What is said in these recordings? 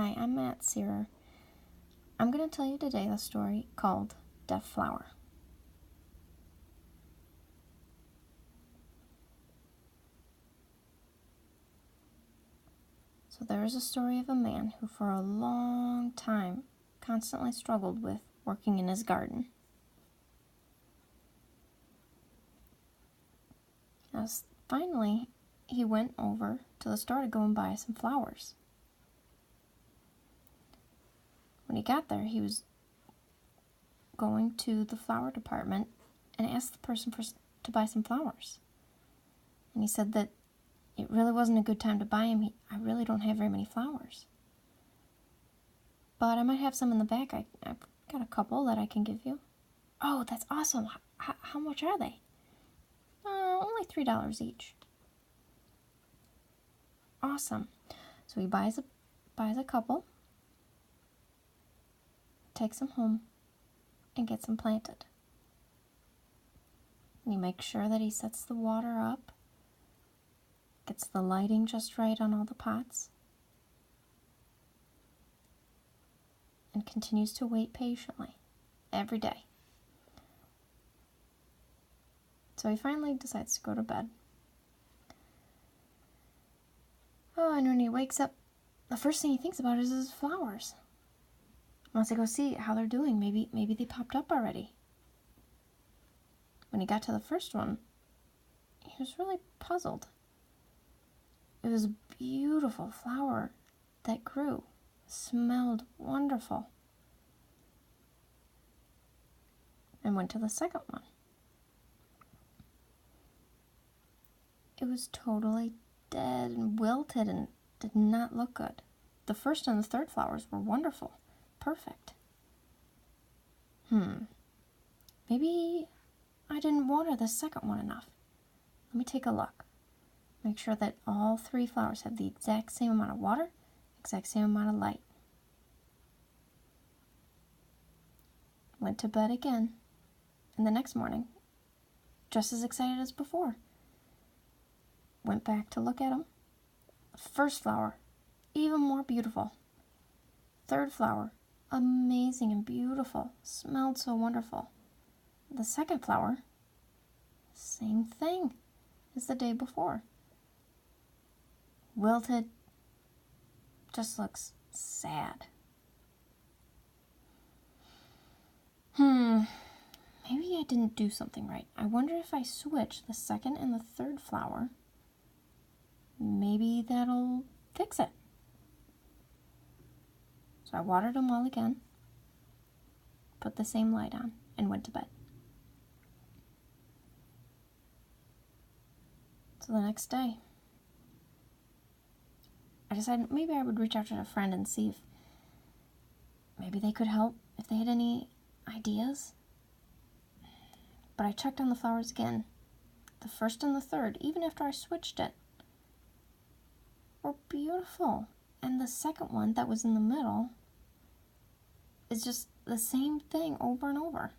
Hi, I'm Matt Searer. I'm going to tell you today a story called Deaf Flower. So there is a story of a man who for a long time constantly struggled with working in his garden. Finally, he went over to the store to go and buy some flowers. When he got there, he was going to the flower department and asked the person to buy some flowers. And he said that it really wasn't a good time to buy them. I really don't have very many flowers. But I might have some in the back. I've got a couple that I can give you. Oh, that's awesome. How much are they? Only $3 each. Awesome. So he buys a couple, takes them home, and gets them planted. And he makes sure that he sets the water up, gets the lighting just right on all the pots, and continues to wait patiently every day. So he finally decides to go to bed. Oh, and when he wakes up, the first thing he thinks about is his flowers. He wants to go see how they're doing. Maybe they popped up already. When he got to the first one, he was really puzzled. It was a beautiful flower that grew, smelled wonderful. And went to the second one. It was totally dead and wilted and did not look good. The first and the third flowers were wonderful, perfect. Maybe I didn't water the second one enough. Let me take a look. Make sure that all three flowers have the exact same amount of water, exact same amount of light. Went to bed again, and the next morning, just as excited as before. Went back to look at them. The first flower, even more beautiful. Third flower, amazing and beautiful, smelled so wonderful. The second flower, same thing as the day before. Wilted, just looks sad. Maybe I didn't do something right. I wonder if I switch the second and the third flower, maybe that'll fix it. So I watered them all again, put the same light on, and went to bed. So the next day, I decided maybe I would reach out to a friend and see if maybe they could help, if they had any ideas. But I checked on the flowers again. The first and the third, even after I switched it, were beautiful. And the second one that was in the middle is just the same thing over and over.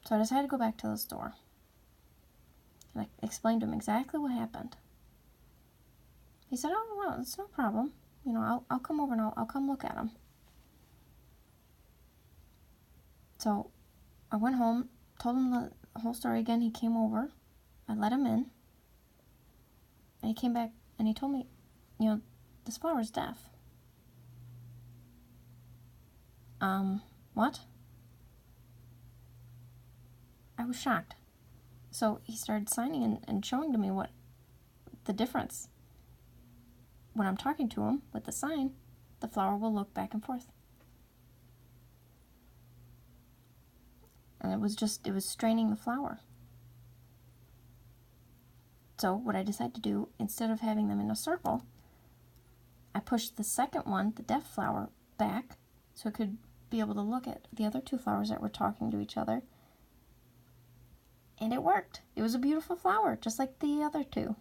So I decided to go back to the store. And I explained to him exactly what happened. He said, "Oh, well, it's no problem. I'll come over and I'll come look at them." So I went home, told him the whole story again. He came over. I let him in. And he came back and he told me, this flower's deaf. What? I was shocked. So he started signing and showing to me what the difference. When I'm talking to him with the sign, the flower will look back and forth. And it was straining the flower. So what I decided to do, instead of having them in a circle, I pushed the second one, the deaf flower, back so it could be able to look at the other two flowers that were talking to each other. And it worked. It was a beautiful flower, just like the other two.